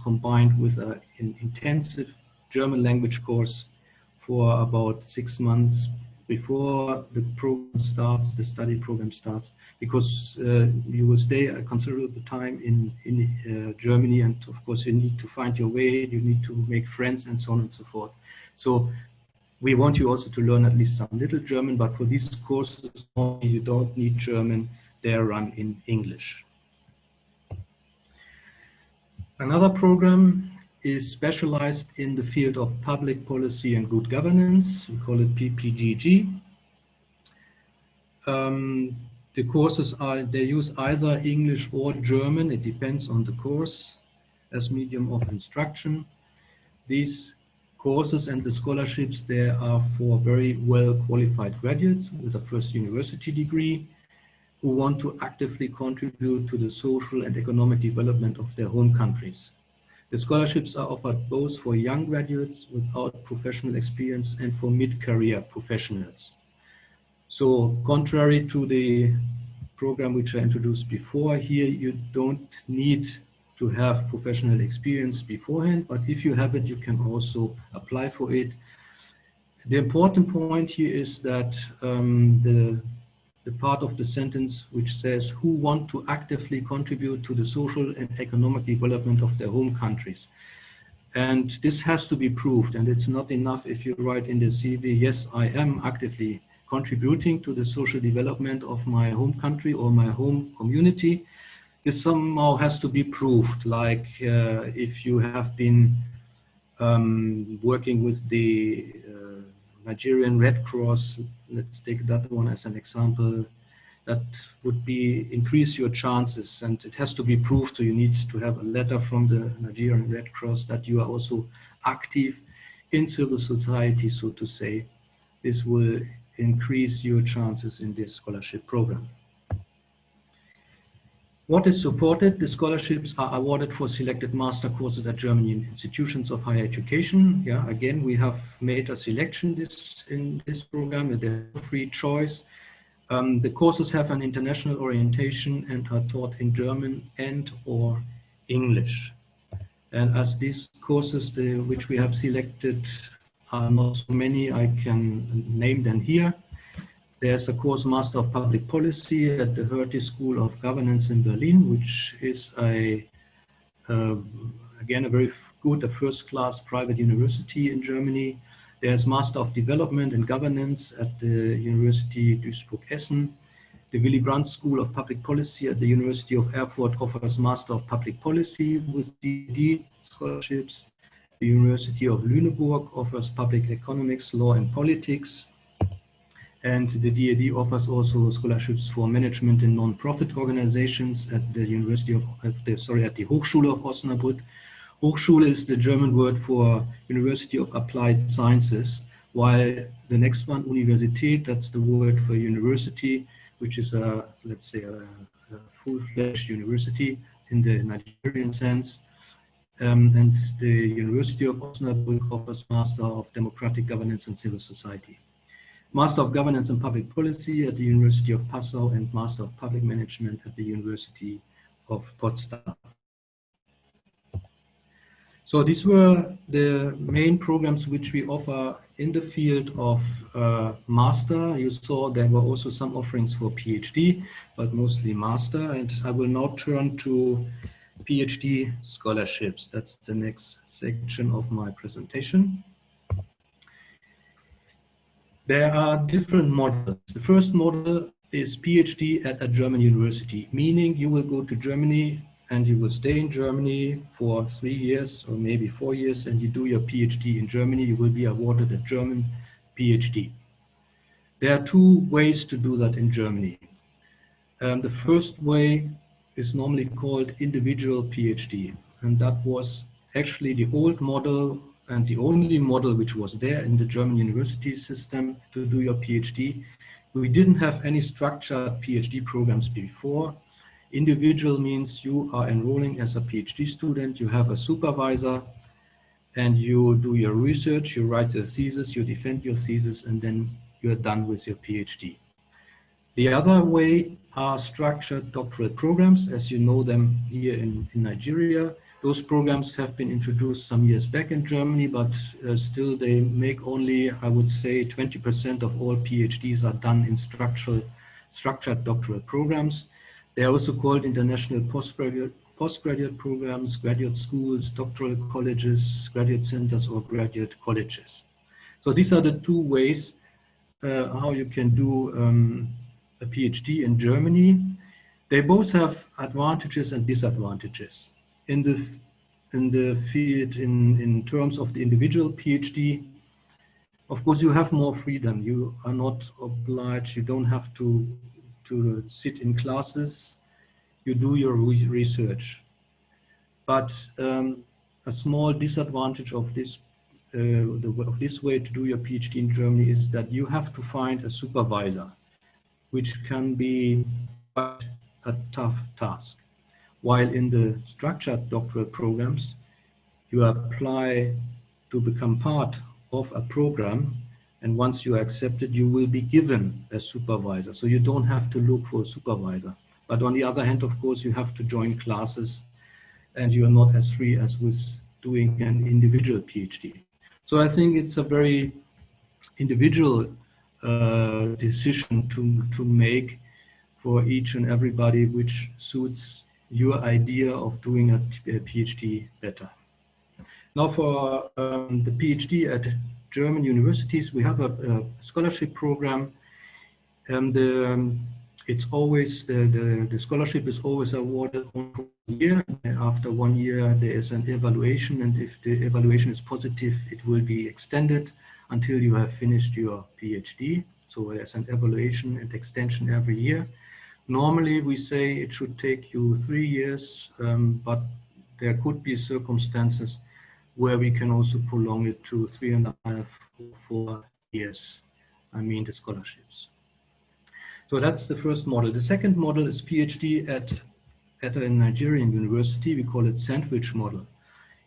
combined with an intensive German language course for about 6 months before the program starts, the study program starts, because you will stay a considerable time in Germany, and of course you need to find your way, you need to make friends and so on and so forth. So we want you also to learn at least some little German, but for these courses you don't need German, they are run in English. Another program is specialized in the field of public policy and good governance. We call it PPGG. The courses they use either English or German, it depends on the course, as medium of instruction. These courses and the scholarships, they are for very well qualified graduates with a first university degree who want to actively contribute to the social and economic development of their home countries. The scholarships are offered both for young graduates without professional experience and for mid-career professionals. So contrary to the program which I introduced before, here you don't need to have professional experience beforehand, but if you have it, you can also apply for it. The important point here is that the part of the sentence which says who want to actively contribute to the social and economic development of their home countries. And this has to be proved, and it's not enough if you write in the CV, yes, I am actively contributing to the social development of my home country or my home community. This somehow has to be proved, like if you have been working with the Nigerian Red Cross, let's take that one as an example, that would be increase your chances, and it has to be proved, so you need to have a letter from the Nigerian Red Cross that you are also active in civil society, so to say. This will increase your chances in this scholarship program. What is supported? The scholarships are awarded for selected master courses at German institutions of higher education. Yeah, again, we have made a selection in this program. There's free choice. The courses have an international orientation and are taught in German and or English. And as these courses which we have selected are not so many, I can name them here. There's a course Master of Public Policy at the Hertie School of Governance in Berlin, which is again a very good, a first-class private university in Germany. There's Master of Development and Governance at the University Duisburg-Essen. The Willy Brandt School of Public Policy at the University of Erfurt offers Master of Public Policy with DD scholarships. The University of Lüneburg offers Public Economics, Law and Politics. And the DAD offers also scholarships for management in non-profit organizations at the at the Hochschule of Osnabrück. Hochschule is the German word for University of Applied Sciences, while the next one, Universität, that's the word for university, which is let's say a full-fledged university in the Nigerian sense. And the University of Osnabrück offers Master of Democratic Governance and Civil Society. Master of Governance and Public Policy at the University of Passau, and Master of Public Management at the University of Potsdam. So these were the main programs which we offer in the field of master. You saw there were also some offerings for PhD, but mostly master. And I will now turn to PhD scholarships. That's the next section of my presentation. There are different models. The first model is PhD at a German university, meaning you will go to Germany and you will stay in Germany for 3 years or maybe 4 years, and you do your PhD in Germany. You will be awarded a German PhD. There are two ways to do that in Germany. The first way is normally called individual PhD, and that was actually the old model and the only model which was there in the German university system to do your PhD. We didn't have any structured PhD programs before. Individual means you are enrolling as a PhD student, you have a supervisor, and you do your research, you write your thesis, you defend your thesis, and then you're done with your PhD. The other way are structured doctoral programs, as you know them here in Nigeria, Those programs have been introduced some years back in Germany, but still they make only, I would say, 20% of all PhDs are done in structured doctoral programs. They are also called international postgraduate programs, graduate schools, doctoral colleges, graduate centers, or graduate colleges. So these are the two ways how you can do a PhD in Germany. They both have advantages and disadvantages. In the field, in terms of the individual PhD, of course, you have more freedom. You are not obliged. You don't have to sit in classes. You do your research. But a small disadvantage of this this way to do your PhD in Germany is that you have to find a supervisor, which can be quite a tough task. While in the structured doctoral programs, you apply to become part of a program, and once you are accepted, you will be given a supervisor. So you don't have to look for a supervisor. But on the other hand, of course, you have to join classes, and you are not as free as with doing an individual PhD. So I think it's a very individual decision to make for each and everybody, which suits your idea of doing a PhD better. Now for the PhD at German universities, we have a scholarship program. It's always, the scholarship is always awarded for a year. After 1 year, there is an evaluation, and if the evaluation is positive, it will be extended until you have finished your PhD. So there's an evaluation and extension every year. Normally, we say it should take you 3 years, but there could be circumstances where we can also prolong it to 3.5 or 4 years. I mean, the scholarships. So that's the first model. The second model is PhD at a Nigerian university. We call it sandwich model.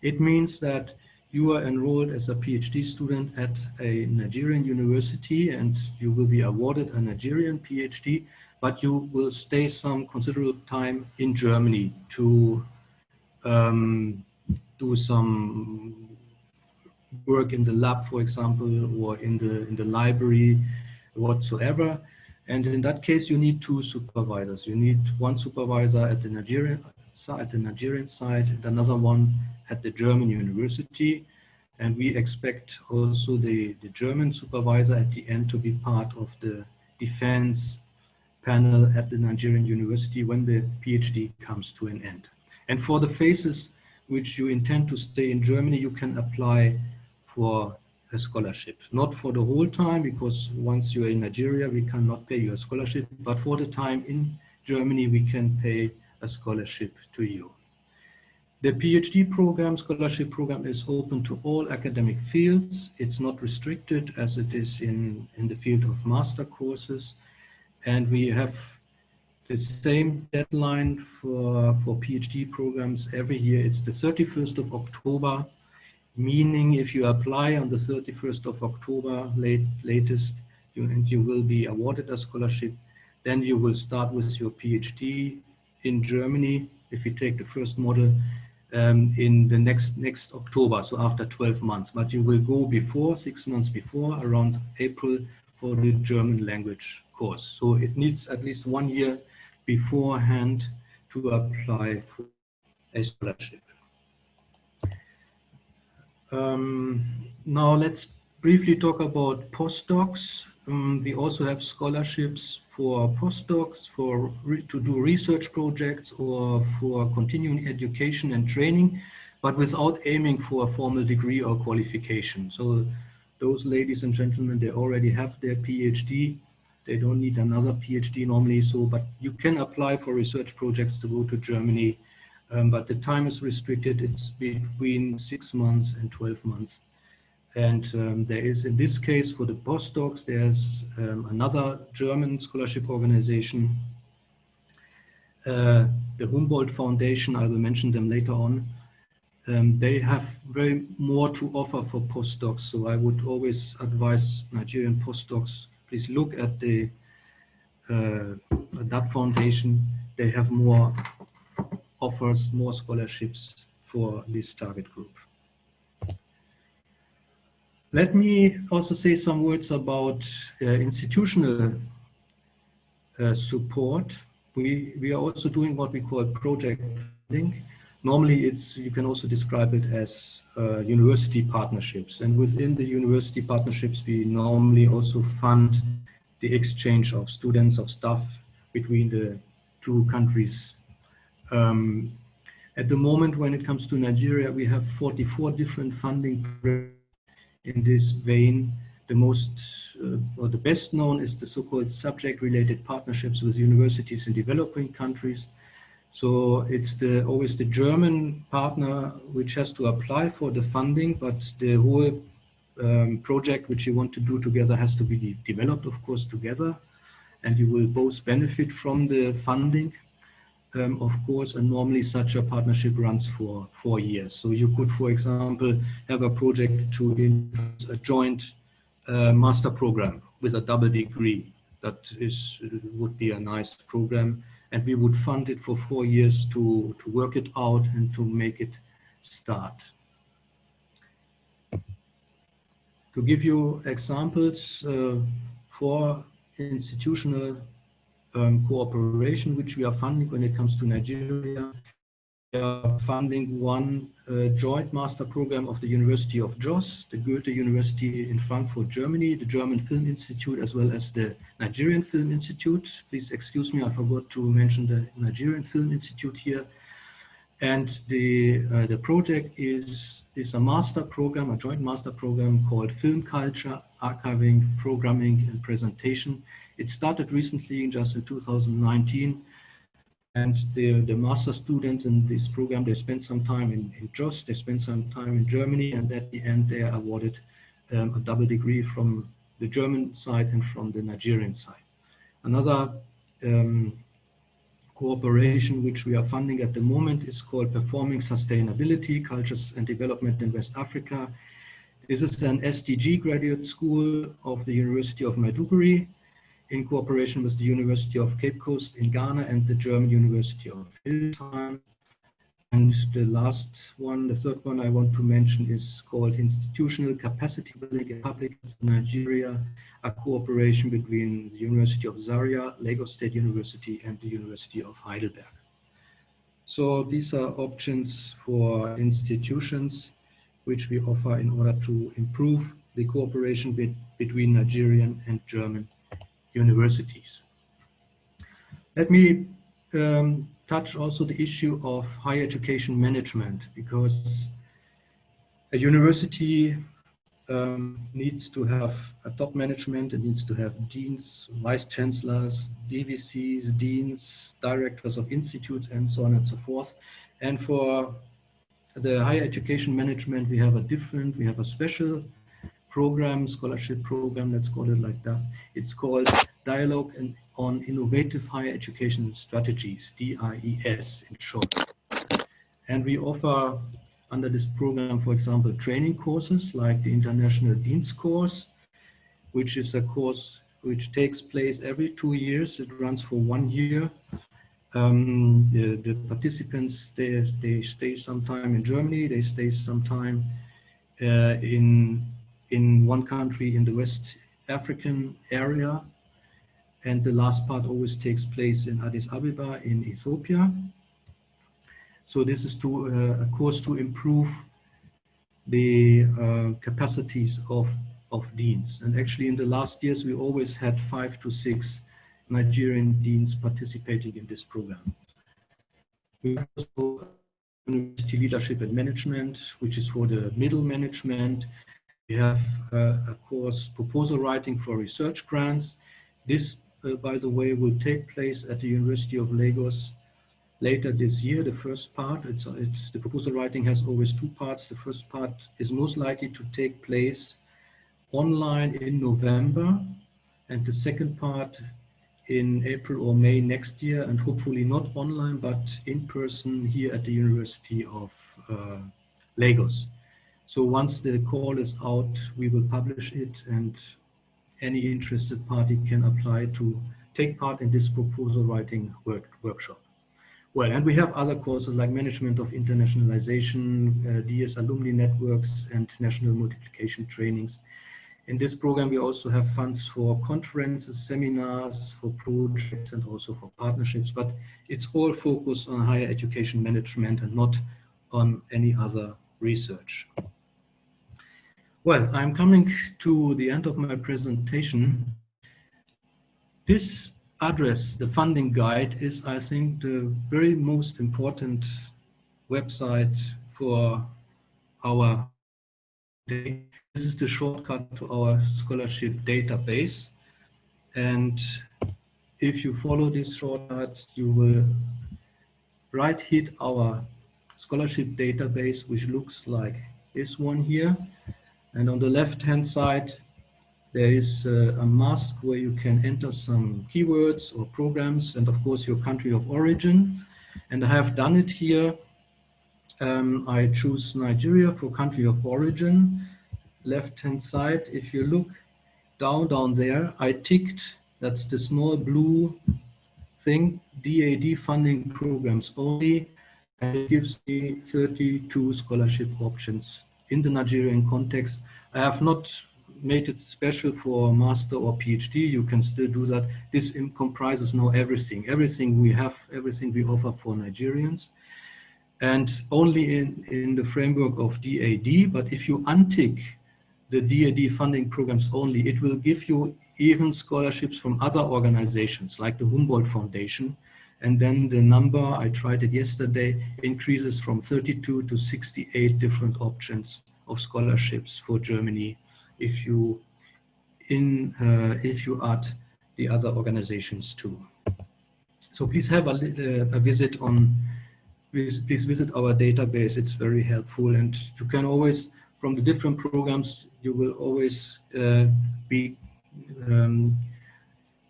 It means that you are enrolled as a PhD student at a Nigerian university, and you will be awarded a Nigerian PhD, but you will stay some considerable time in Germany to do some work in the lab, for example, or in the library, whatsoever. And in that case, you need 2 supervisors. You need one supervisor at the Nigerian side, and another one at the German university. And we expect also the German supervisor at the end to be part of the defense panel at the Nigerian university when the PhD comes to an end. And for the phases which you intend to stay in Germany, you can apply for a scholarship. Not for the whole time, because once you're in Nigeria, we cannot pay you a scholarship, but for the time in Germany, we can pay a scholarship to you. The PhD program, scholarship program, is open to all academic fields. It's not restricted as it is in the field of master courses. And we have the same deadline for PhD programs every year. It's the 31st of October, meaning if you apply on the 31st of October latest, you will be awarded a scholarship. Then you will start with your PhD in Germany, if you take the first model, in the next October, so after 12 months. But you will go before, 6 months before, around April, for the German language course. So it needs at least 1 year beforehand to apply for a scholarship. Now let's briefly talk about postdocs. We also have scholarships for postdocs to do research projects or for continuing education and training, but without aiming for a formal degree or qualification. So those ladies and gentlemen, they already have their PhD. They don't need another PhD normally, but you can apply for research projects to go to Germany, but the time is restricted. It's between 6 months and 12 months. And there is, in this case, for the postdocs, there's another German scholarship organization, the Humboldt Foundation. I will mention them later on. They have very more to offer for postdocs. So I would always advise Nigerian postdocs, please look at that foundation. They have more offers, more scholarships for this target group. Let me also say some words about institutional support. We are also doing what we call project funding. Normally, you can also describe it as university partnerships. And within the university partnerships, we normally also fund the exchange of students, of staff between the two countries. At the moment, when it comes to Nigeria, we have 44 different funding programs in this vein. The most or the best known is the so-called subject-related partnerships with universities in developing countries. So it's always the German partner which has to apply for the funding, but the whole project which you want to do together has to be developed, of course, together, and you will both benefit from the funding, of course, and normally such a partnership runs for 4 years. So you could, for example, have a project to introduce a joint master program with a double degree. That would be a nice program, and we would fund it for 4 years to work it out and to make it start. To give you examples for institutional cooperation, which we are funding when it comes to Nigeria, we are funding one joint master program of the University of Jos, the Goethe University in Frankfurt, Germany, the German Film Institute, as well as the Nigerian Film Institute. Please excuse me, I forgot to mention the Nigerian Film Institute here. And the project is a master program, a joint master program called Film Culture, Archiving, Programming, and Presentation. It started recently, just in 2019. And the master students in this program, they spent some time in Jos, they spent some time in Germany, and at the end they are awarded a double degree from the German side and from the Nigerian side. Another cooperation which we are funding at the moment is called Performing Sustainability, Cultures and Development in West Africa. This is an SDG graduate school of the University of Maiduguri, in cooperation with the University of Cape Coast in Ghana and the German University of Hildesheim. And the last one, the third one I want to mention is called Institutional Capacity Building in Public Nigeria, a cooperation between the University of Zaria, Lagos State University, and the University of Heidelberg. So these are options for institutions which we offer in order to improve the cooperation between Nigerian and German universities. Let me touch also the issue of higher education management, because a university needs to have a top management, it needs to have deans, vice chancellors, DVCs, deans, directors of institutes, and so on and so forth. And for the higher education management, we have a special program, scholarship program, let's call it like that. It's called Dialogue on Innovative Higher Education Strategies, DIES in short. And we offer under this program, for example, training courses like the International Dean's Course, which is a course which takes place every 2 years. It runs for 1 year. The participants, they stay sometime in Germany, they stay sometime in one country in the West African area, and the last part always takes place in Addis Ababa in Ethiopia. So this is a course to improve the capacities of deans. And actually in the last years we always had 5 to 6 Nigerian deans participating in this program. We have also University Leadership and Management, which is for the middle management. We have a course, Proposal Writing for Research Grants. This, by the way, will take place at the University of Lagos later this year. The first part, the proposal writing has always 2 parts. The first part is most likely to take place online in November, and the second part in April or May next year, and hopefully not online, but in person here at the University of Lagos. So once the call is out, we will publish it, and any interested party can apply to take part in this proposal writing workshop. Well, and we have other courses like Management of Internationalization, DS Alumni Networks, and National Multiplication Trainings. In this program, we also have funds for conferences, seminars, for projects, and also for partnerships, but it's all focused on higher education management and not on any other research. Well, I'm coming to the end of my presentation. This address, the funding guide, is, I think, the very most important website for our day. This is the shortcut to our scholarship database. And if you follow this shortcut, you will right hit our scholarship database, which looks like this one here. And on the left-hand side, there is a mask where you can enter some keywords or programs, and of course your country of origin. And I have done it here. I choose Nigeria for country of origin. Left-hand side, if you look down there, I ticked, that's the small blue thing, DAD funding programs only, and it gives me 32 scholarship options in the Nigerian context. I have not made it special for master or PhD. You can still do that. This comprises now everything we have, everything we offer for Nigerians, and only in the framework of DAD. But if you untick the DAD funding programs only, it will give you even scholarships from other organizations like the Humboldt Foundation. And then the number, I tried it yesterday, increases from 32 to 68 different options of scholarships for Germany if you add the other organizations too. So please have a visit on, please visit our database. It's very helpful, and you can always, from the different programs, you will always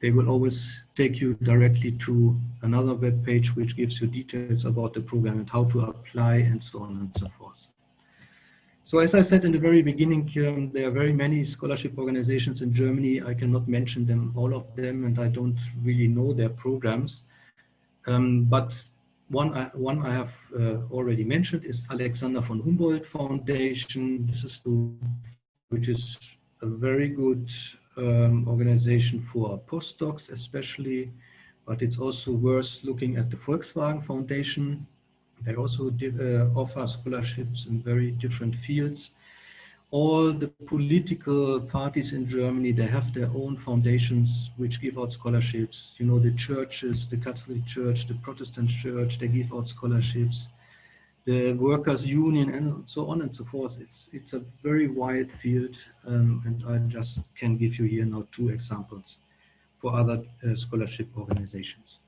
they will always take you directly to another web page which gives you details about the program and how to apply and so on and so forth. So as I said in the very beginning, there are very many scholarship organizations in Germany. I cannot mention them, all of them, and I don't really know their programs. But one I have already mentioned is Alexander von Humboldt Foundation. This is which is a very good organization for postdocs especially, but it's also worth looking at the Volkswagen Foundation. They also offer scholarships in very different fields. All the political parties in Germany, they have their own foundations which give out scholarships. You know, the churches, the Catholic Church, the Protestant Church, they give out scholarships. The workers' union and so on and so forth. It's a very wide field, and I just can give you here now 2 examples for other scholarship organizations.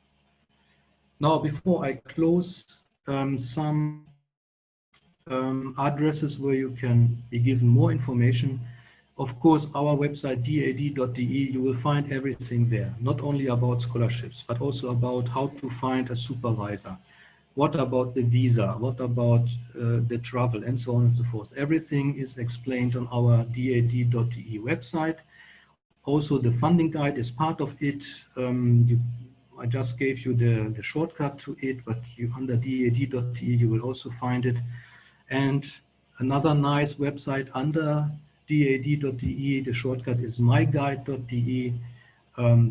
Now, before I close, some addresses where you can be given more information. Of course, our website dad.de, you will find everything there, not only about scholarships, but also about how to find a supervisor. What about the visa? What about the travel and so on and so forth? Everything is explained on our dad.de website. Also, the funding guide is part of it. I just gave you the shortcut to it, but under dad.de you will also find it. And another nice website under dad.de, the shortcut is myguide.de.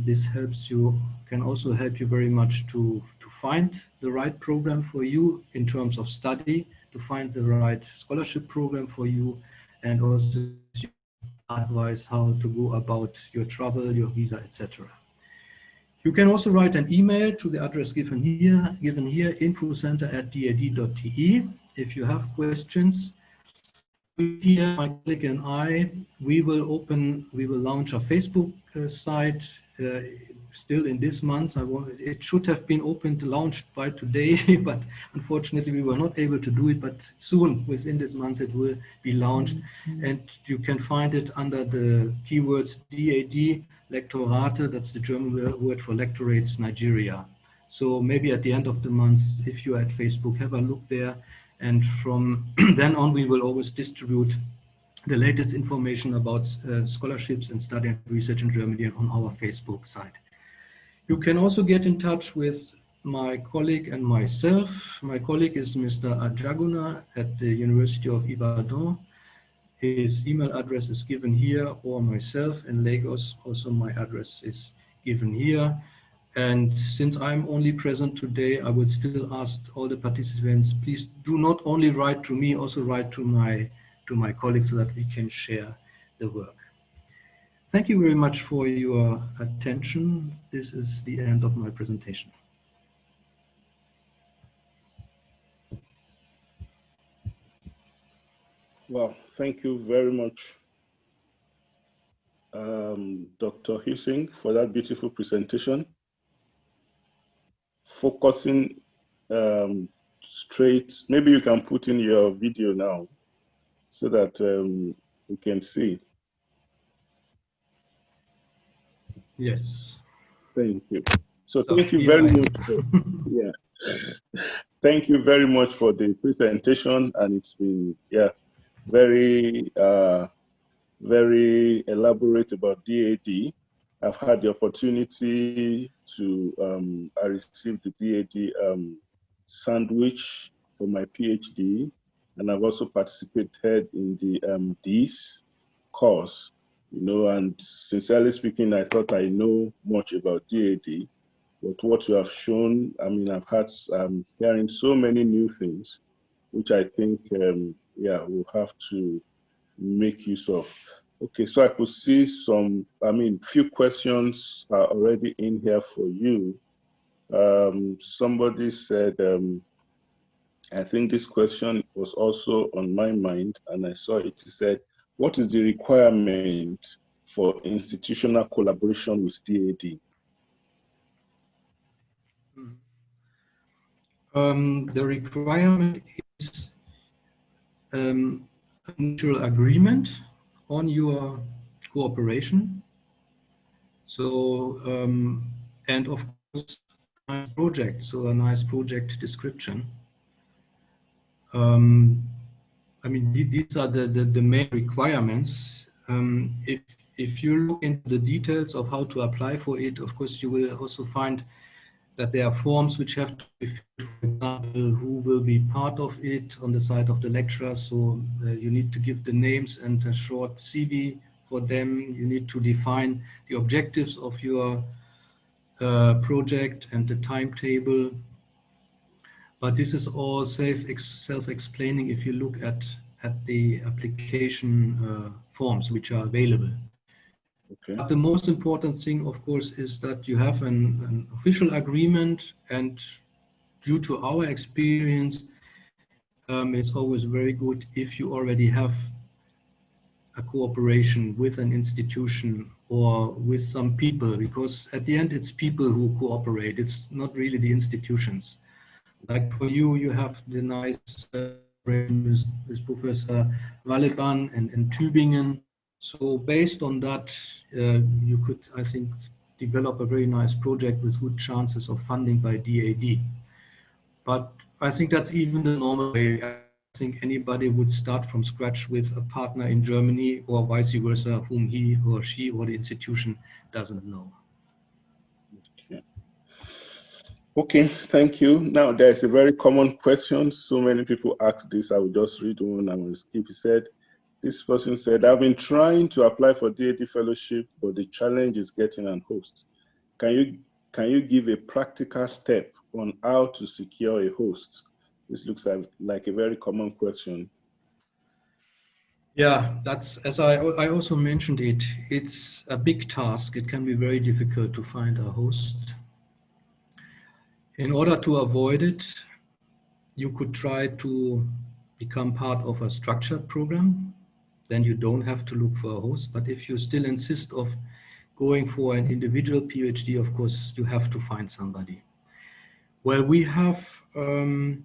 This helps you, can also help you very much to find the right program for you in terms of study, to find the right scholarship program for you, and also advise how to go about your travel, your visa, etc. You can also write an email to the address given here, infocenter@dad.de, if you have questions. Here, my colleague and I, we will launch a Facebook site still in this month. It should have been launched by today, but unfortunately we were not able to do it, but soon, within this month, it will be launched. And you can find it under the keywords DAD, Lektorate, that's the German word for lectorates, Nigeria. So maybe at the end of the month, if you're at Facebook, have a look there. And from then on, we will always distribute the latest information about scholarships and study and research in Germany on our Facebook site. You can also get in touch with my colleague and myself. My colleague is Mr. Ajaguna at the University of Ibadan. His email address is given here, or myself in Lagos, also my address is given here. And since I'm only present today, I would still ask all the participants, please do not only write to me, also write to my colleagues so that we can share the work. Thank you very much for your attention. This is the end of my presentation. Well, thank you very much, Dr. Hussein, for that beautiful presentation. Focusing straight, maybe you can put in your video now so that we can see. Yes. Thank you. So thank you very much. Yeah. Thank you very much for the presentation, and it's been very very elaborate about DAD. I've had the opportunity to I received the DAD sandwich for my PhD, and I've also participated in the DIS course. You know, and sincerely speaking, I thought I know much about DAD, but what you have shown, I mean, I've had hearing so many new things, which I think, we'll have to make use of. Okay, so I could see some, few questions are already in here for you. Somebody said, I think this question was also on my mind, and I saw it. He said, what is the requirement for institutional collaboration with DAD? The requirement is a mutual agreement on your cooperation. So, and of course, a nice project, so a nice project description. These are the main requirements. If you look into the details of how to apply for it, of course, you will also find that there are forms which have to be filled, for example, who will be part of it on the side of the lecturer. So you need to give the names and a short CV for them. You need to define the objectives of your project and the timetable. But this is all self-explaining if you look at the application forms which are available. Okay. But the most important thing, of course, is that you have an official agreement, and due to our experience, it's always very good if you already have a cooperation with an institution or with some people, because at the end it's people who cooperate, it's not really the institutions. Like for you, you have the nice with Professor Walleban in Tübingen. So based on that, you could, I think, develop a very nice project with good chances of funding by DAD. But I think that's even the normal way. I think anybody would start from scratch with a partner in Germany or vice versa, whom he or she or the institution doesn't know. Okay, thank you. Now, there's a very common question. So many people ask this. I will just read one and will skip. He said, this person said, I've been trying to apply for DAD fellowship, but the challenge is getting an host. Can you give a practical step on how to secure a host? This looks like a very common question. Yeah, that's, as I also mentioned it, it's a big task. It can be very difficult to find a host. In order to avoid it, you could try to become part of a structured program. Then you don't have to look for a host. But if you still insist of going for an individual PhD, of course, you have to find somebody. Well, we have, on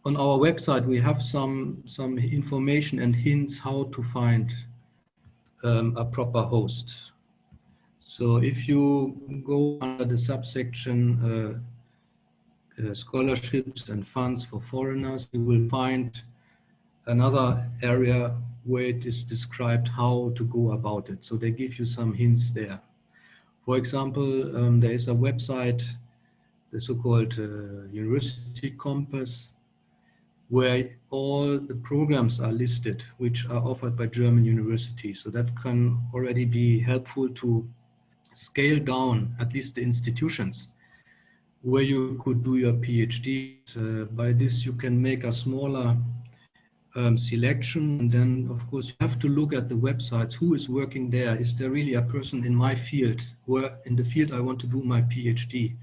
our website, we have some information and hints how to find a proper host. So if you go under the subsection scholarships and funds for foreigners, you will find another area where it is described how to go about it. So they give you some hints there. For example, there is a website the so-called University Compass, where all the programs are listed which are offered by German universities. So that can already be helpful to scale down at least the institutions where you could do your PhD. By this you can make a smaller selection, and then of course you have to look at the websites. Who is working there? Is there really a person in my field, where in the field I want to do my PhD?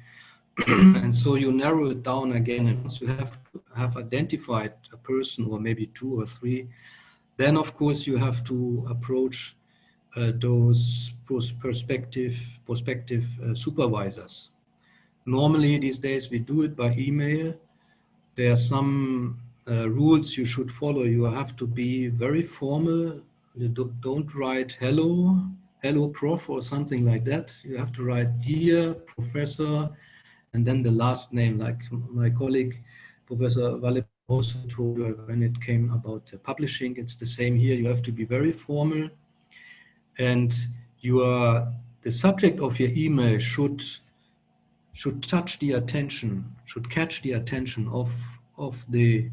And so you narrow it down again, and once you have identified a person, or maybe 2 or 3, then of course you have to approach those prospective supervisors. Normally these days we do it by email. There are some rules you should follow. You have to be very formal. You don't write hello prof or something like that. You have to write dear professor, and then the last name, like my colleague Professor Valle also told you when it came about publishing. It's the same here. You have to be very formal, and the subject of your email should touch the attention, should catch the attention of the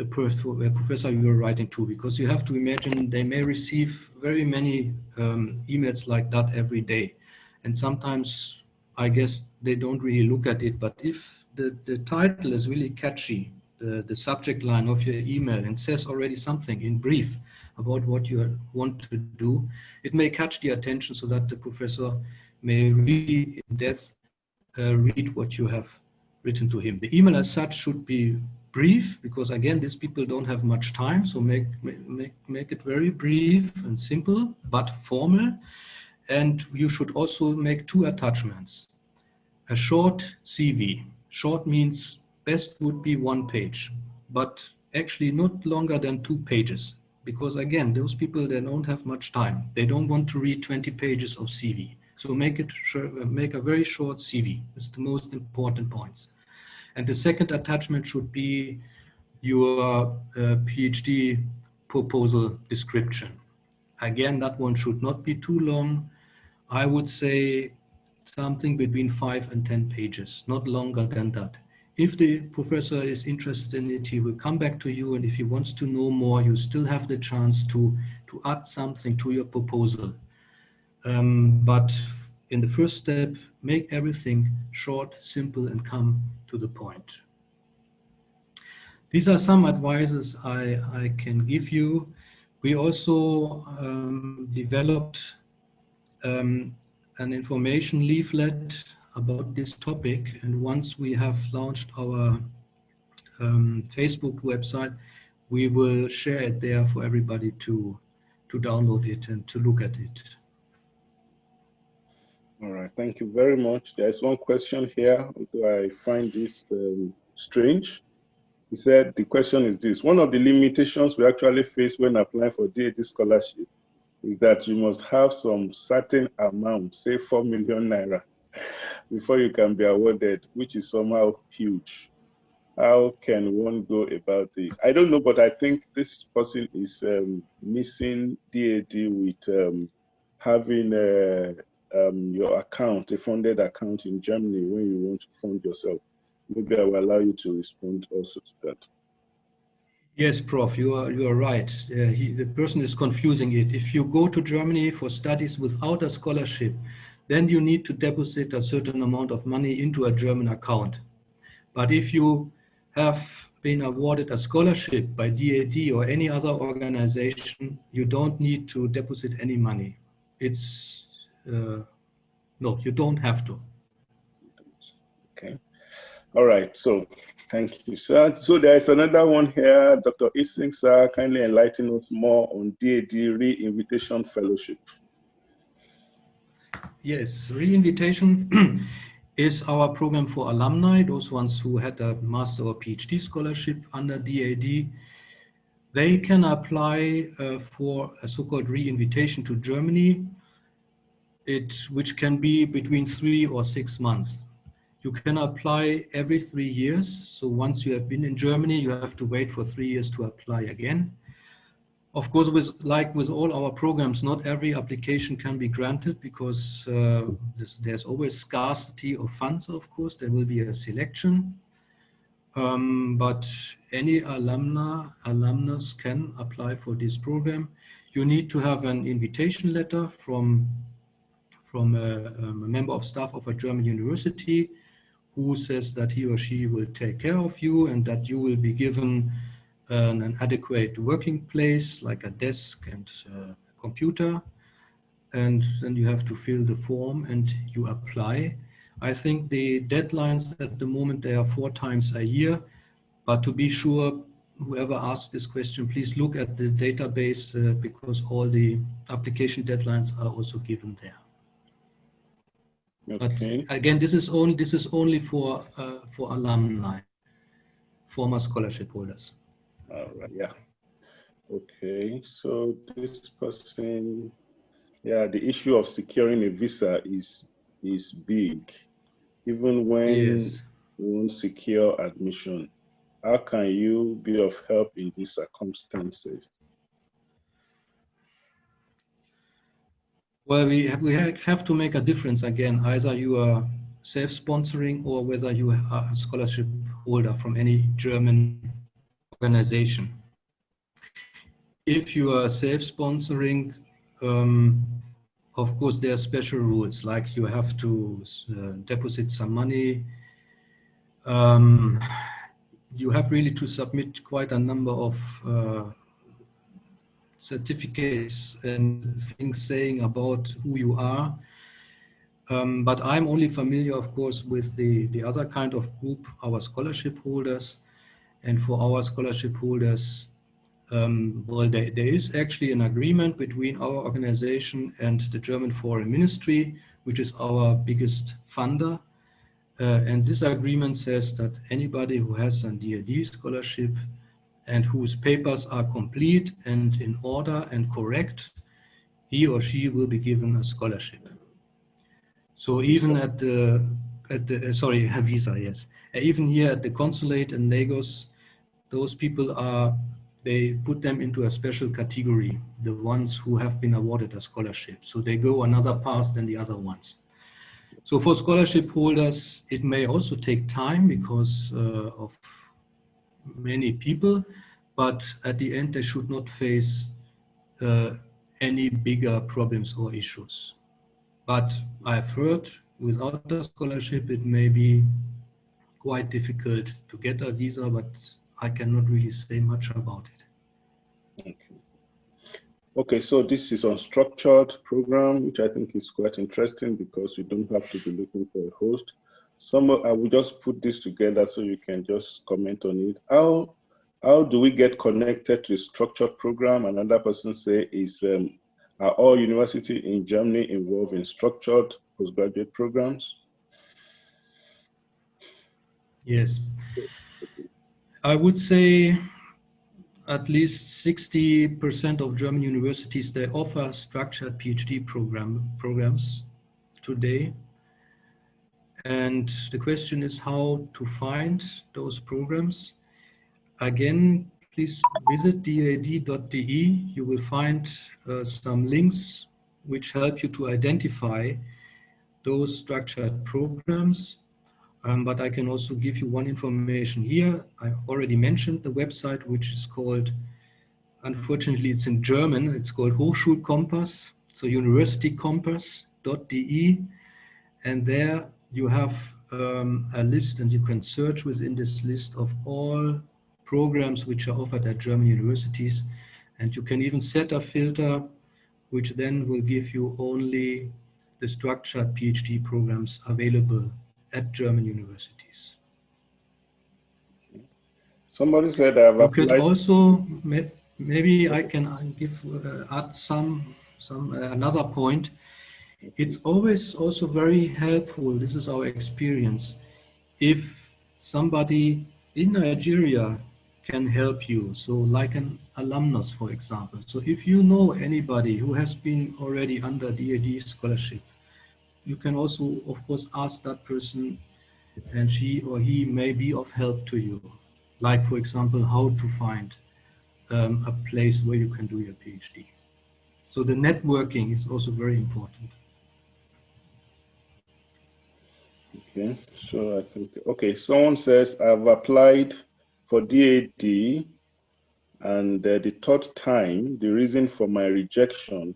professor you are writing to, because you have to imagine they may receive very many emails like that every day, and sometimes I guess they don't really look at it. But if the title is really catchy, the subject line of your email, and says already something in brief about what you want to do, it may catch the attention so that the professor may really in depth read what you have written to him. The email as such should be brief, because again, these people don't have much time, so make it very brief and simple, but formal. And you should also make 2 attachments. A short CV. Short means best would be 1 page, but actually not longer than 2 pages, because again, those people, they don't have much time. They don't want to read 20 pages of CV. So make a very short CV. It's the most important points. And the second attachment should be your PhD proposal description. Again, that one should not be too long. I would say something between 5 and 10 pages, not longer than that. If the professor is interested in it, he will come back to you, and if he wants to know more, you still have the chance to add something to your proposal. But in the first step, make everything short, simple, and come to the point. These are some advices I can give you. We also developed an information leaflet about this topic, and once we have launched our Facebook website, we will share it there for everybody to download it and to look at it. All right, thank you very much. There's one question here, although I find this strange. He said, the question is this: one of the limitations we actually face when applying for DAD scholarship is that you must have some certain amount, say 4 million naira, before you can be awarded, which is somehow huge. How can one go about this? I don't know, but I think this person is missing DAD with having your account, a funded account in Germany when you want to fund yourself. Maybe I will allow you to respond also to that. Yes, Prof, you are right. The person is confusing it. If you go to Germany for studies without a scholarship, then you need to deposit a certain amount of money into a German account. But if you have been awarded a scholarship by DAD or any other organization, you don't need to deposit any money. No, you don't have to. Okay. All right. So thank you, sir. So there is another one here. Dr. Ising, sir, kindly enlighten us more on DAD Re-Invitation Fellowship. Yes, Re-Invitation is our program for alumni, those ones who had a master or PhD scholarship under DAD. They can apply for a so-called re-invitation to Germany, which can be between 3 or 6 months. You can apply every 3 years. So once you have been in Germany, you have to wait for 3 years to apply again. Of course, like with all our programs, not every application can be granted because there's always scarcity of funds, of course. There will be a selection. But any alumnus can apply for this program. You need to have an invitation letter from a member of staff of a German university who says that he or she will take care of you and that you will be given an adequate working place like a desk and a computer. And then you have to fill the form and you apply. I think the deadlines at the moment, they are 4 times a year. But to be sure, whoever asked this question, please look at the database because all the application deadlines are also given there. Okay. But again, this is only for alumni, former scholarship holders. All right. Yeah. Okay. So this person, yeah, the issue of securing a visa is big, even when Yes. you won't secure admission. How can you be of help in these circumstances? Well, we have to make a difference again. Either you are self-sponsoring or whether you are a scholarship holder from any German organization. If you are self-sponsoring, of course, there are special rules, like you have to deposit some money. You have really to submit quite a number of certificates and things saying about who you are. But I'm only familiar, of course, with the other kind of group, our scholarship holders. And for our scholarship holders, well, there is actually an agreement between our organization and the German Foreign Ministry, which is our biggest funder. And this agreement says that anybody who has a DAD scholarship and whose papers are complete and in order and correct, he or she will be given a scholarship. So even a visa, yes. Even here at the consulate in Lagos, those people they put them into a special category, the ones who have been awarded a scholarship. So they go another path than the other ones. So for scholarship holders, it may also take time because of many people, but at the end, they should not face any bigger problems or issues. But I've heard without a scholarship, it may be quite difficult to get a visa, but I cannot really say much about it. Okay, so this is unstructured program, which I think is quite interesting because you don't have to be looking for a host. I will just put this together so you can just comment on it. How do we get connected to a structured program? Another person say are all universities in Germany involved in structured postgraduate programs? Yes. I would say at least 60% of German universities, they offer structured PhD programs today. And the question is how to find those programs. Again, please visit dad.de. You will find some links which help you to identify those structured programs. But I can also give you one information here. I already mentioned the website, which is called, unfortunately, it's in German. It's called Hochschulkompass, so universitykompass.de. And there you have a list, and you can search within this list of all programs which are offered at German universities. And you can even set a filter, which then will give you only the structured PhD programs available at German universities. Somebody said I've applied. You could also, maybe I can add another point. It's always also very helpful, this is our experience, if somebody in Nigeria can help you. So like an alumnus, for example. So if you know anybody who has been already under DAD scholarship, you can also, of course, ask that person, and she or he may be of help to you. Like, for example, how to find a place where you can do your PhD. So the networking is also very important. Okay, so I think, okay, someone says, I've applied for DAD, and the third time, the reason for my rejection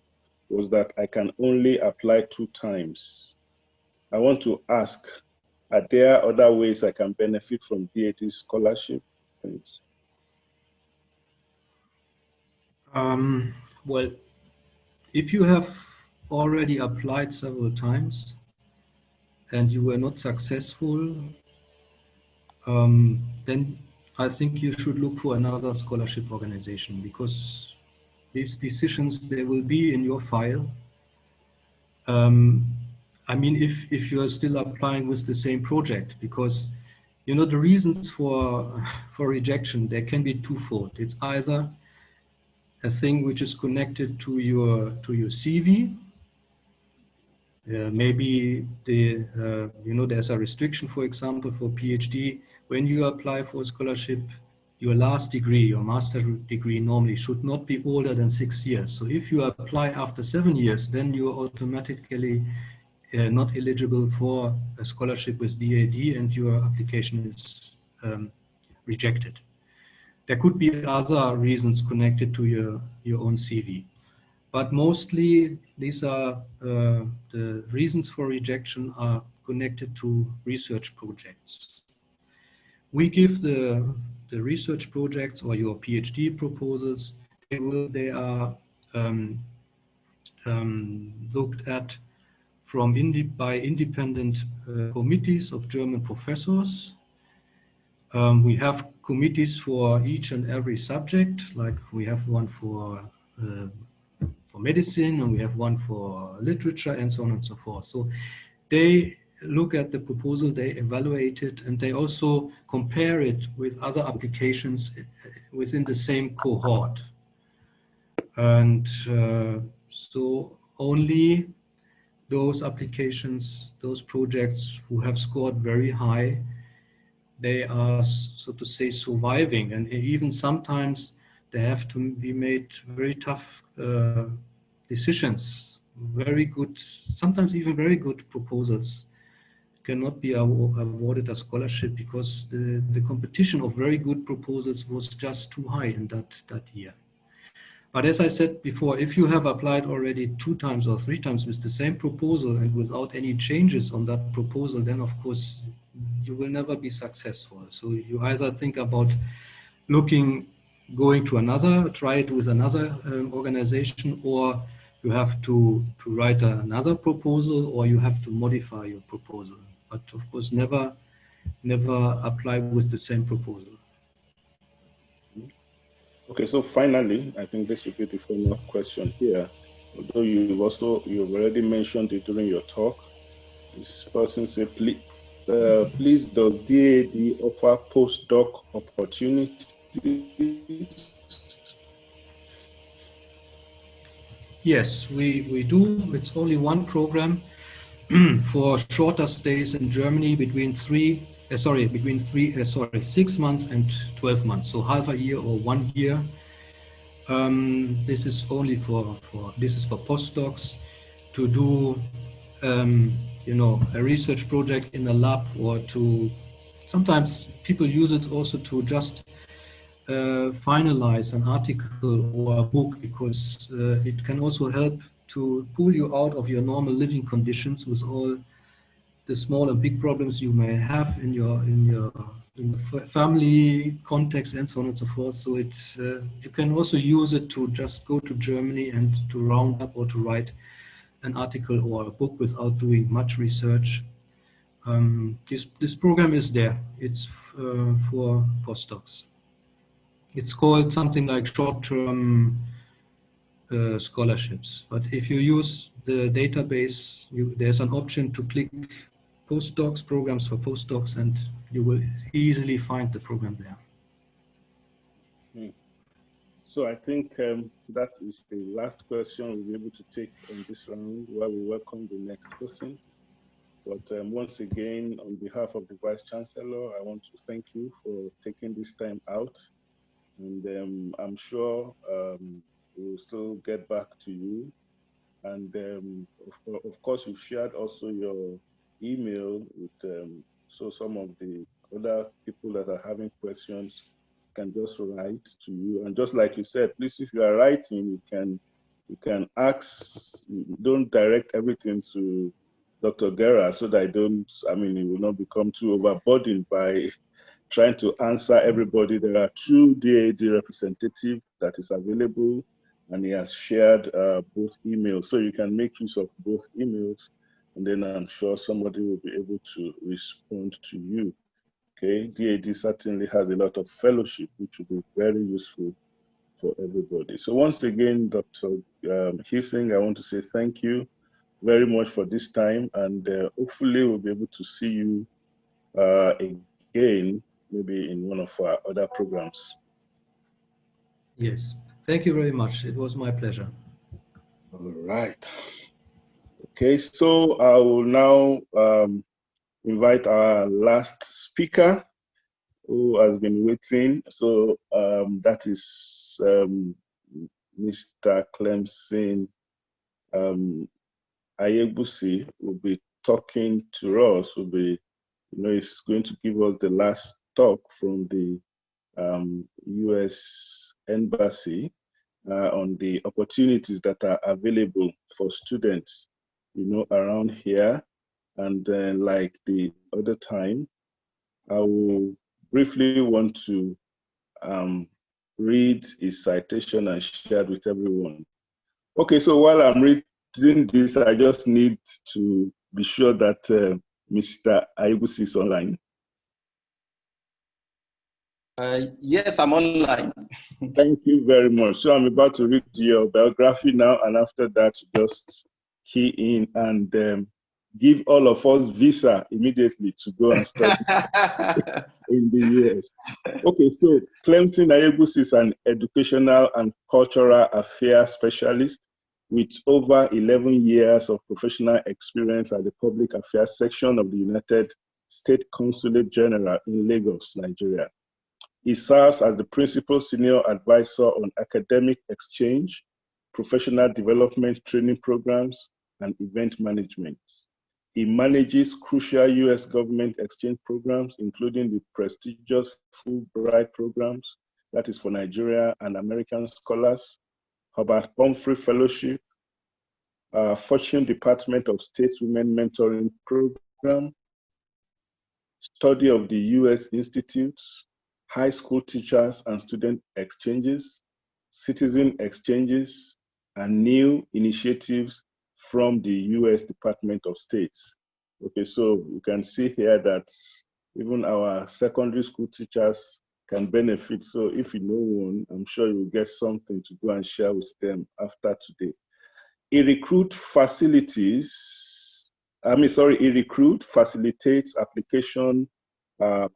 was that I can only apply 2 times. I want to ask, are there other ways I can benefit from DAD scholarship? Thanks. Well, if you have already applied several times and you were not successful, then I think you should look for another scholarship organization, because these decisions, they will be in your file. I mean, if you are still applying with the same project, because you know the reasons for rejection, there can be twofold. It's either a thing which is connected to your CV. Maybe you know, there's a restriction, for example, for PhD. When you apply for a scholarship, your last degree, your master's degree, normally should not be older than 6 years. So if you apply after 7 years, then you're automatically not eligible for a scholarship with DAD, and your application is rejected. There could be other reasons connected to your own CV. But mostly these are the reasons for rejection are connected to research projects. We give the research projects or your PhD proposals, they are looked at by independent committees of German professors. We have committees for each and every subject, like we have one for medicine, and we have one for literature, and so on and so forth. So they look at the proposal, they evaluate it, and they also compare it with other applications within the same cohort. And so only those applications, those projects who have scored very high, they are, so to say, surviving. And even sometimes they have to be made very tough decisions. Very good, sometimes even very good proposals cannot be awarded a scholarship because the competition of very good proposals was just too high in that year. But as I said before, if you have applied already 2 times or 3 times with the same proposal and without any changes on that proposal, then of course you will never be successful. So you either think about going to another, try it with another organization, or you have to write another proposal, or you have to modify your proposal. But of course, never apply with the same proposal. Okay, so finally, I think this will be the final question here. Although you've already mentioned it during your talk. This person said, please, does DAD offer postdoc opportunities? Yes, we do. It's only one program for shorter stays in Germany between 6 months and 12 months. So half a year or 1 year. This is only for postdocs to do, you know, a research project in a lab, or sometimes people use it also to just finalize an article or a book, because it can also help to pull you out of your normal living conditions with all the small and big problems you may have in your family context and so on and so forth. So it's you can also use it to just go to Germany and to round up or to write an article or a book without doing much research. This program is there. It's for postdocs. It's called something like short-term scholarships. But if you use the database, there's an option to click postdocs, programs for postdocs, and you will easily find the program there. So I think that is the last question we'll be able to take on this round, while we welcome the next person. But once again, on behalf of the Vice Chancellor, I want to thank you for taking this time out and I'm sure we'll still get back to you. And of course, you've shared also your email with so some of the other people that are having questions can just write to you. And just like you said, please, if you are writing, you can ask. Don't direct everything to Dr. Guerra so that I mean, it will not become too overburdened by trying to answer everybody. There are two DAD representatives that is available, and he has shared both emails. So you can make use of both emails, and then I'm sure somebody will be able to respond to you. Okay, DAD certainly has a lot of fellowship, which will be very useful for everybody. So once again, Dr. Hissing, I want to say thank you very much for this time, and hopefully we'll be able to see you again, maybe in one of our other programs. Yes, thank you very much. It was my pleasure. All right. Okay, so I will now invite our last speaker who has been waiting. So that is Mr. Clemson Ayebusi will be talking to us, he's going to give us the last talk from the US Embassy on the opportunities that are available for students, around here. And like the other time, I will briefly want to read his citation and share it with everyone. Okay, so while I'm reading this, I just need to be sure that Mr. Ayebusi is online. Yes, I'm online. Thank you very much. So I'm about to read your biography now, and after that, just key in and give all of us visa immediately to go and study in the US. Okay, so Clemson Ayebusi is an educational and cultural affairs specialist with over 11 years of professional experience at the public affairs section of the United States Consulate General in Lagos, Nigeria. He serves as the principal senior advisor on academic exchange, professional development training programs, and event management. He manages crucial US government exchange programs, including the prestigious Fulbright programs, that is for Nigeria and American scholars, Herbert Humphrey Fellowship, Fortune Department of State's Women Mentoring Program, Study of the US Institutes, high school teachers and student exchanges, citizen exchanges, and new initiatives from the US Department of State. Okay, so you can see here that even our secondary school teachers can benefit. So if you know one, I'm sure you'll get something to go and share with them after today. He recruits, facilitates application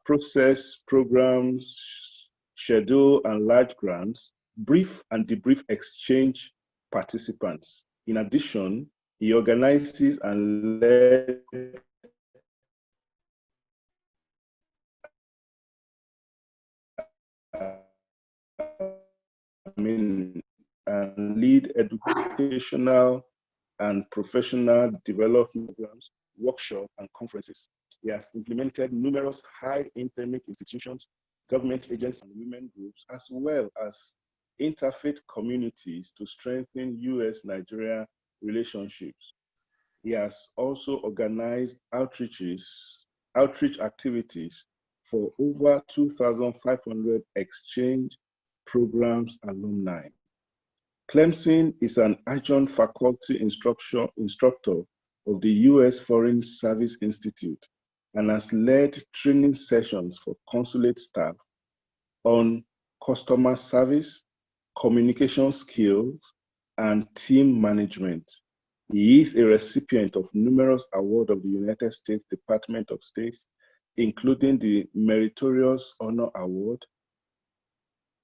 process, programs, schedule, and large grants, brief and debrief exchange participants. In addition, he organizes and leads educational and professional development programs, workshops, and conferences. He has implemented numerous high academic institutions, government agencies, and women groups, as well as interfaith communities to strengthen US-Nigeria relationships. He has also organized outreach activities for over 2,500 exchange programs alumni. Clemson is an adjunct faculty instructor of the U.S. Foreign Service Institute and has led training sessions for consulate staff on customer service, communication skills, and team management. He is a recipient of numerous awards of the United States Department of State, including the Meritorious Honor Award,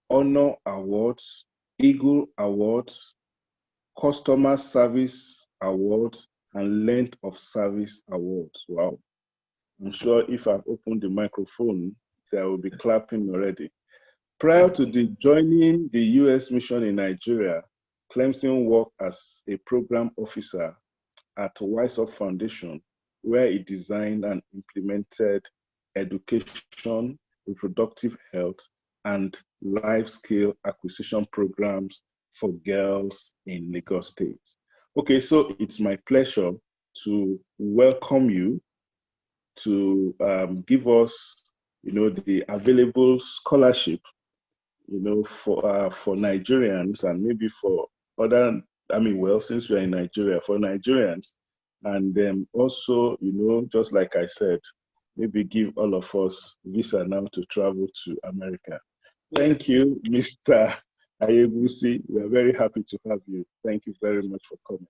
Honor Awards, Eagle Awards, Customer Service Awards, and Length of Service Awards. Wow. I'm sure if I've opened the microphone, there will be clapping already. Prior to joining the U.S. mission in Nigeria, Clemson worked as a program officer at Weishaupt Foundation, where he designed and implemented education, reproductive health, and life-skill acquisition programs for girls in Lagos State. Okay, so it's my pleasure to welcome you to give us, the available scholarship, for Nigerians and maybe for other, since we're in Nigeria, for Nigerians, and then also, just like I said, maybe give all of us visa now to travel to America. Thank you, Mr. Ayegusi. We are very happy to have you. Thank you very much for coming.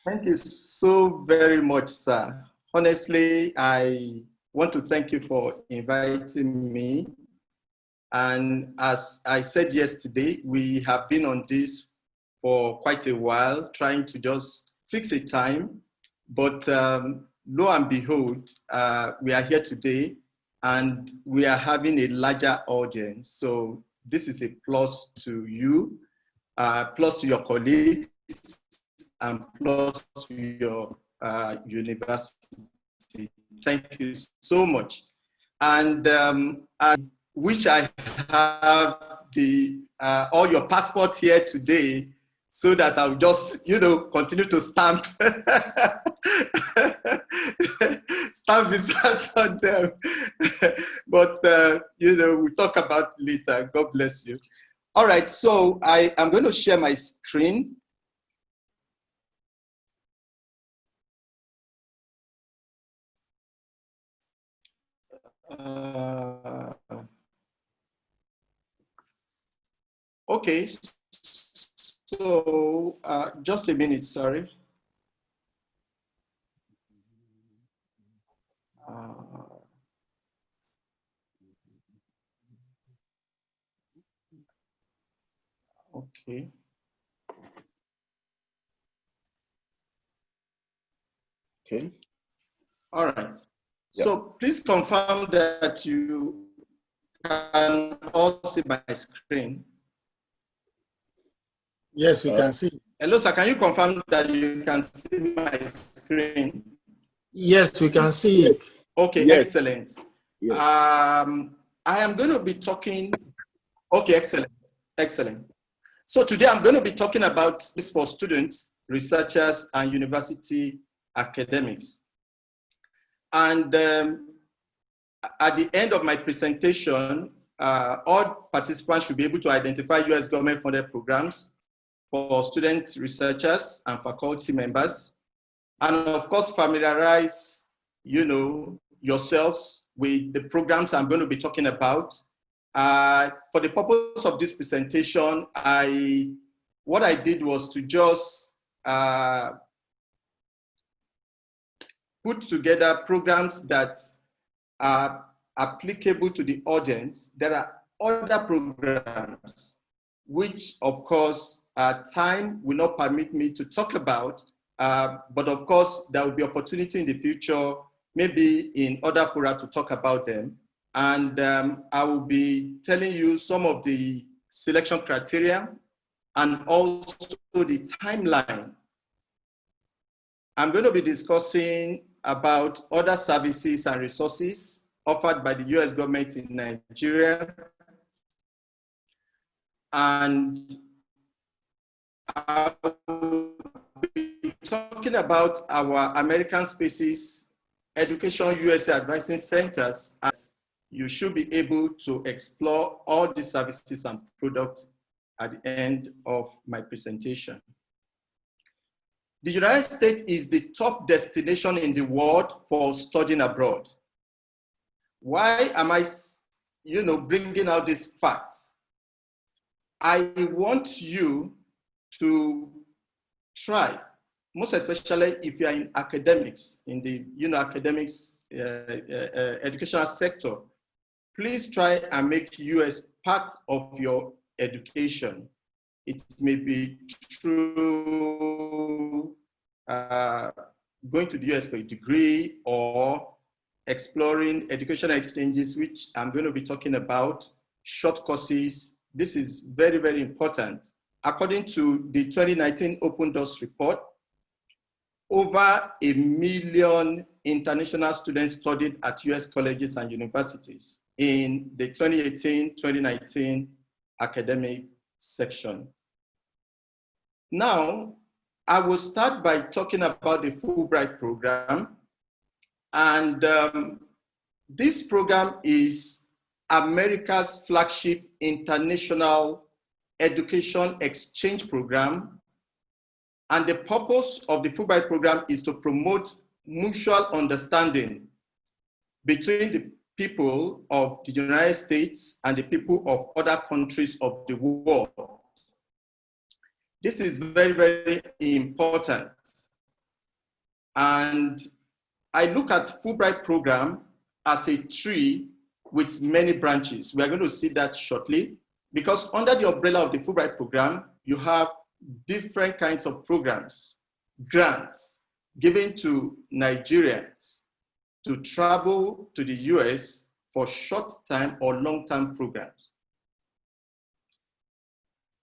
Thank you so very much, sir. Honestly, I want to thank you for inviting me. And as I said yesterday, we have been on this for quite a while, trying to just fix a time. But lo and behold, we are here today and we are having a larger audience. So this is a plus to you, plus to your colleagues, and plus to your university. Thank you so much. And I wish I have all your passports here today so that I'll just, continue to stamp visas on them. But, we'll talk about later. God bless you. All right, so I am going to share my screen. Okay, so just a minute, sorry. Okay. Okay. All right. Yeah. So please confirm that you can all see my screen. Yes, we can see. Hello, sir. Can you confirm that you can see my screen? Yes, we can see it. Okay, yes. Excellent. Yes. I am going to be talking. Okay, excellent. So today I'm going to be talking about this for students, researchers, and university academics. And at the end of my presentation, all participants should be able to identify US government-funded programs for student researchers and faculty members. And of course, familiarize, yourselves with the programs I'm going to be talking about. For the purpose of this presentation, what I did was to just put together programs that are applicable to the audience. There are other programs which, of course, time will not permit me to talk about, but of course, there will be opportunity in the future, maybe in other fora, to talk about them. And I will be telling you some of the selection criteria and also the timeline. I'm going to be discussing about other services and resources offered by the US government in Nigeria. And I will be talking about our American Spaces Education USA Advising Centers, as you should be able to explore all the services and products at the end of my presentation. The United States is the top destination in the world for studying abroad. Why am I, bringing out these facts? I want you to try, most especially if you are in academics, in the academics, educational sector, please try and make US part of your education. It may be through going to the US for a degree or exploring educational exchanges, which I'm going to be talking about short courses. This is very, very important. According to the 2019 Open Doors report, over 1 million international students studied at US colleges and universities in the 2018-2019 academic section. Now, I will start by talking about the Fulbright program. And this program is America's flagship international education exchange program. And the purpose of the Fulbright program is to promote mutual understanding between the people of the United States and the people of other countries of the world. This is very, very important. And I look at Fulbright program as a tree with many branches. We are going to see that shortly, because under the umbrella of the Fulbright program, you have different kinds of programs, grants given to Nigerians to travel to the US for short-term or long-term programs.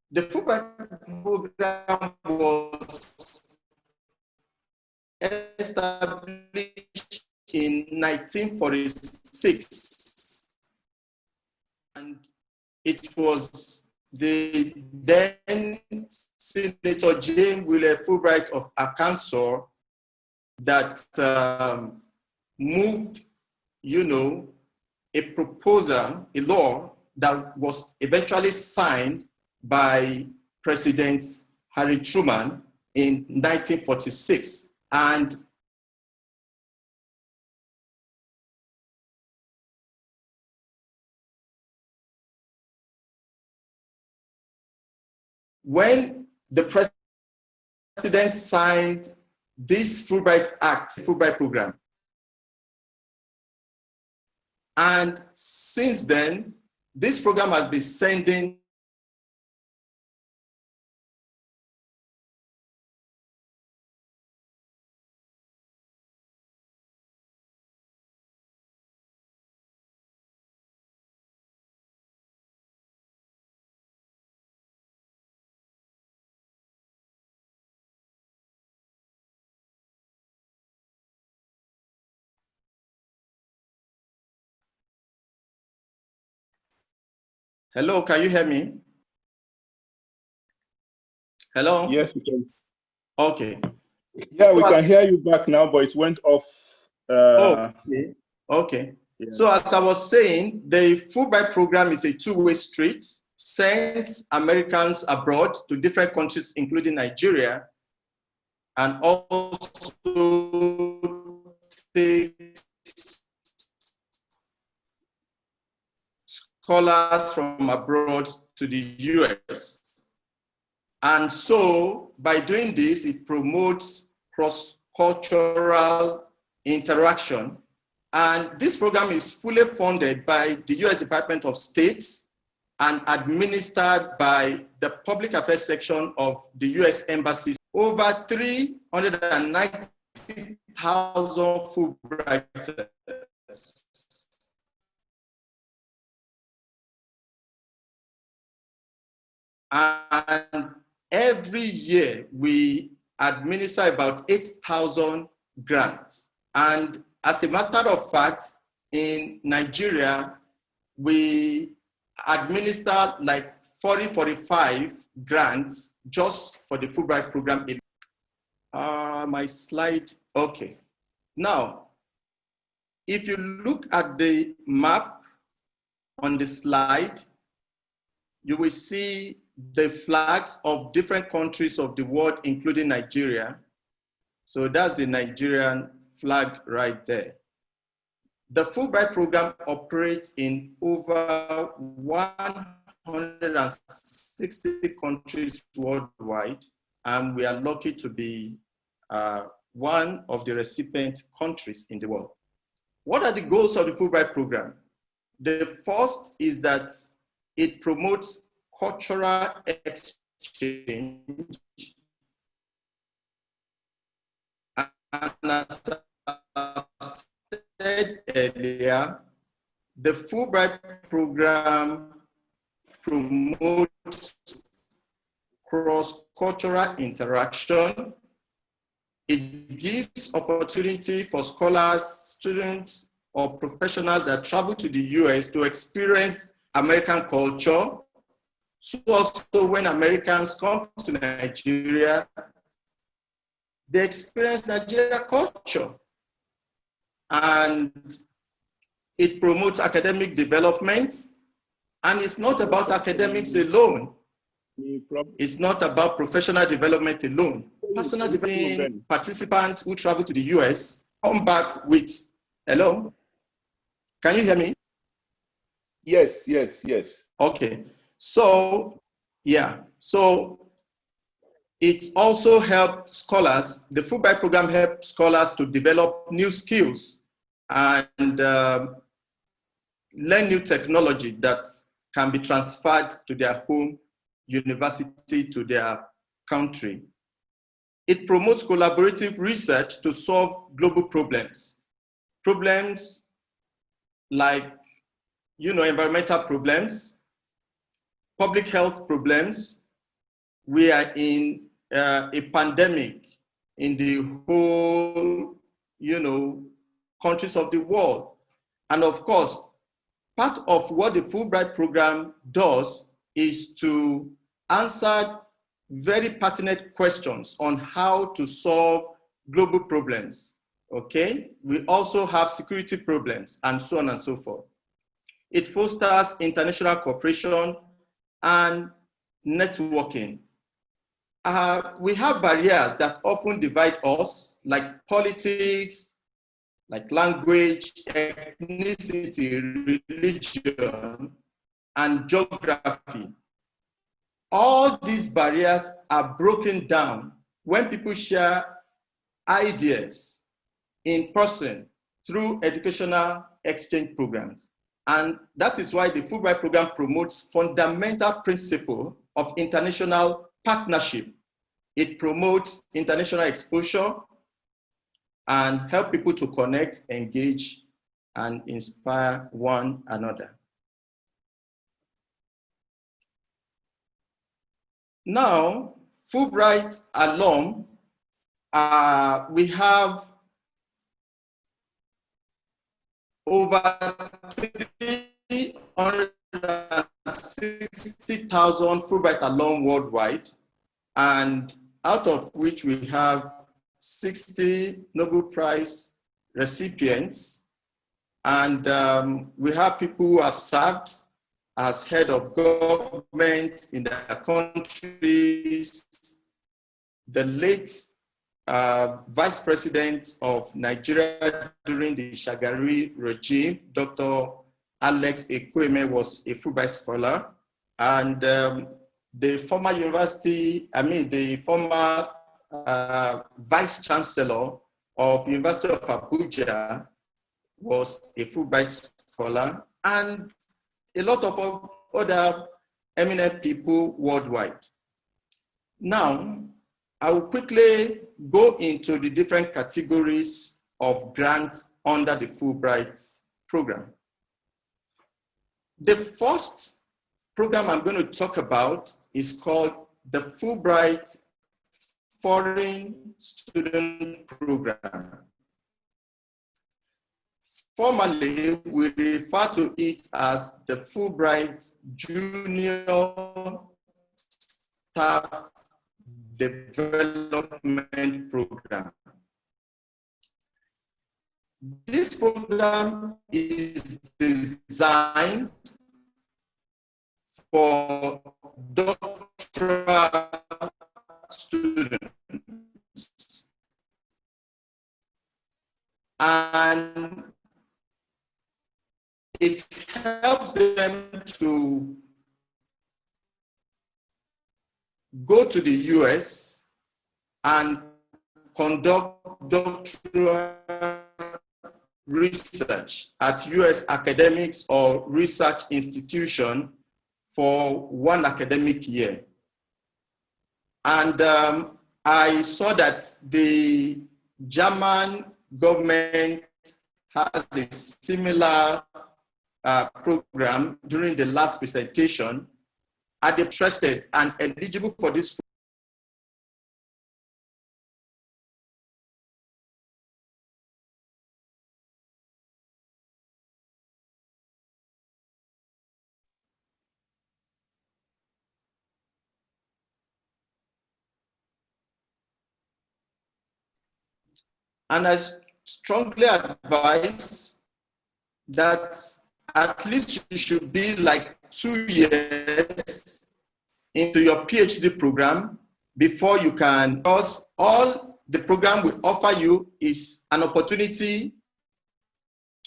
The Fulbright program was established in 1946, and it was the then Senator James Wheeler Fulbright of Arkansas that moved, a proposal, a law that was eventually signed by President Harry Truman in 1946. And when the president signed this Fulbright Act, Fulbright program, and since then, this program has been sending Hello, can you hear me? Hello? Yes, we can. Okay. Yeah, we can hear you back now, but it went off. Okay. Okay. Yeah. So as I was saying, the Fulbright program is a two-way street, sends Americans abroad to different countries, including Nigeria, and also takes scholars from abroad to the US. And so by doing this, it promotes cross-cultural interaction. And this program is fully funded by the US Department of State and administered by the Public Affairs section of the US Embassy. Over 390,000 Fulbrighters. And every year we administer about 8,000 grants. And as a matter of fact, in Nigeria, we administer like 45 grants just for the Fulbright program. My slide, okay. Now, if you look at the map on the slide, you will see the flags of different countries of the world, including Nigeria. So that's the Nigerian flag right there. The Fulbright program operates in over 160 countries worldwide, and we are lucky to be one of the recipient countries in the world. What are the goals of the Fulbright program? The first is that it promotes cultural exchange, and as I said earlier, the Fulbright program promotes cross-cultural interaction. It gives opportunity for scholars, students, or professionals that travel to the US to experience American culture. So also when Americans come to Nigeria, they experience Nigeria culture. And it promotes academic development. And it's not about academics alone. It's not about professional development alone. Personal development participants who travel to the US come back with, hello? Can you hear me? Yes, yes, yes. Okay. So, yeah. So it also helps scholars, the Fulbright program helps scholars to develop new skills and learn new technology that can be transferred to their home university, to their country. It promotes collaborative research to solve global problems. Problems like, environmental problems, public health problems. We are in a pandemic in the whole, countries of the world. And of course, part of what the Fulbright program does is to answer very pertinent questions on how to solve global problems, okay? We also have security problems and so on and so forth. It fosters international cooperation and networking. We have barriers that often divide us, like politics, like language, ethnicity, religion, and geography. All these barriers are broken down when people share ideas in person through educational exchange programs. And that is why the Fulbright program promotes fundamental principle of international partnership. It promotes international exposure and help people to connect, engage, and inspire one another. Now, Fulbright alum, we have over 360,000 Fulbright alum worldwide, and out of which we have 60 Nobel Prize recipients. And we have people who have served as head of government in their countries. The late Vice President of Nigeria during the Shagari regime, Dr. Alex Ekweme, was a Fulbright scholar. And the former Vice Chancellor of University of Abuja was a Fulbright scholar, and a lot of other eminent people worldwide. Now, I will quickly go into the different categories of grants under the Fulbright program. The first program I'm going to talk about is called the Fulbright Foreign Student Program. Formally, we refer to it as the Fulbright Junior Staff Development Program. This program is designed for doctoral students, and it helps them to go to the US and conduct doctoral research at US academics or research institution for one academic year. And I saw that the German government has a similar program during the last presentation. are they interested and eligible for this? And I strongly advise that at least you should be like 2 years into your PhD program before you can, because all the program will offer you is an opportunity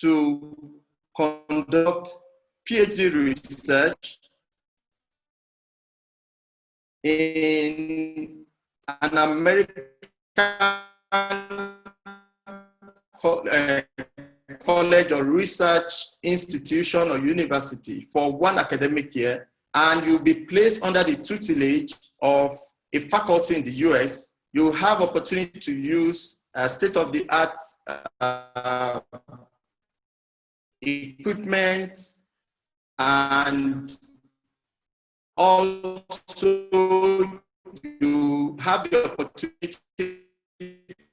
to conduct PhD research in an American college or research institution or university for 1 academic year, and you'll be placed under the tutelage of a faculty in the US. You have opportunity to use state-of-the-art equipment, and also you have the opportunity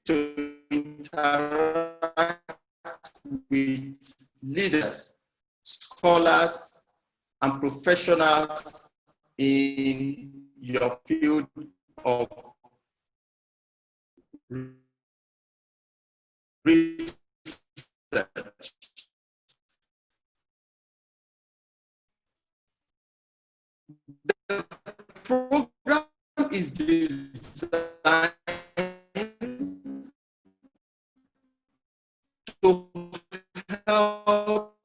to interact with leaders, scholars, and professionals in your field of research. The program is designed to help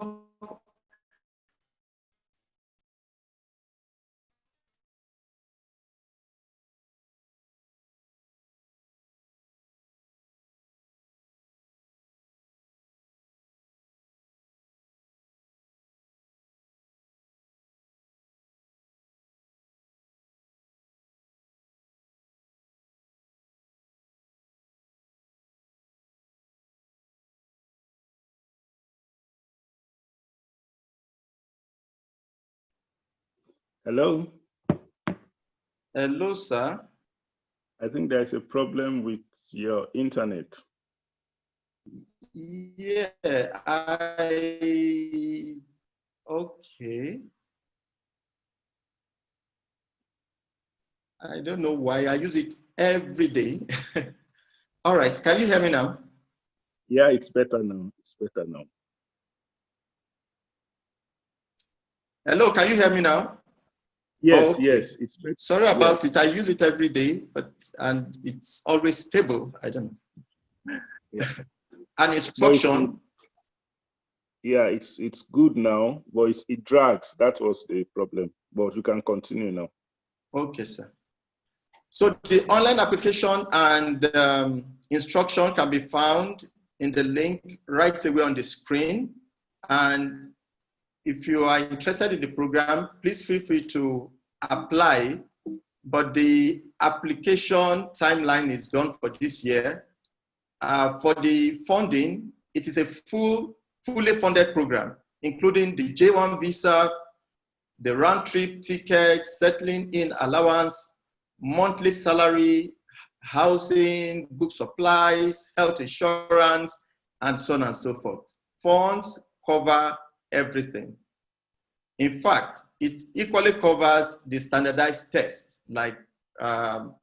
Hello? Hello, sir. I think there's a problem with your internet. Yeah, okay. I don't know why. I use it every day. All right, can you hear me now? Yeah, it's better now. It's better now. Hello, can you hear me now? Yes, Okay. yes, it's better. Sorry about it. I use it every day, and it's always stable. I don't know. Yeah. An instruction. Yeah, it's good now, but it drags. That was the problem. But you can continue now. Okay, sir. So the online application and instruction can be found in the link right away on the screen. And if you are interested in the program, please feel free to apply. But the application timeline is done for this year. For the funding, it is a fully funded program, including the J1 visa, the round-trip ticket, settling in allowance, monthly salary, housing, book supplies, health insurance, and so on and so forth. Funds cover everything. In fact, it equally covers the standardized tests, like the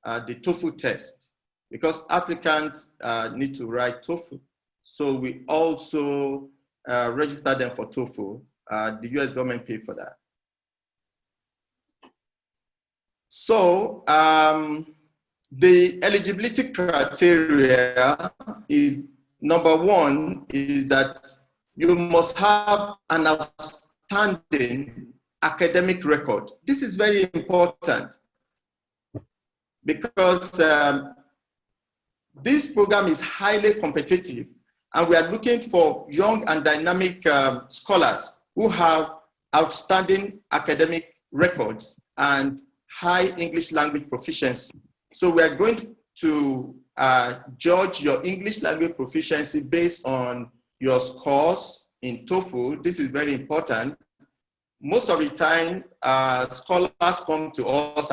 TOEFL test, because applicants need to write TOEFL. So we also register them for TOEFL. The US government paid for that. So the eligibility criteria is, number 1 is that you must have an outstanding academic record. This is very important because this program is highly competitive, and we are looking for young and dynamic scholars who have outstanding academic records and high English language proficiency. So we are going to judge your English language proficiency based on your scores in TOEFL. This is very important. most of the time, scholars come to us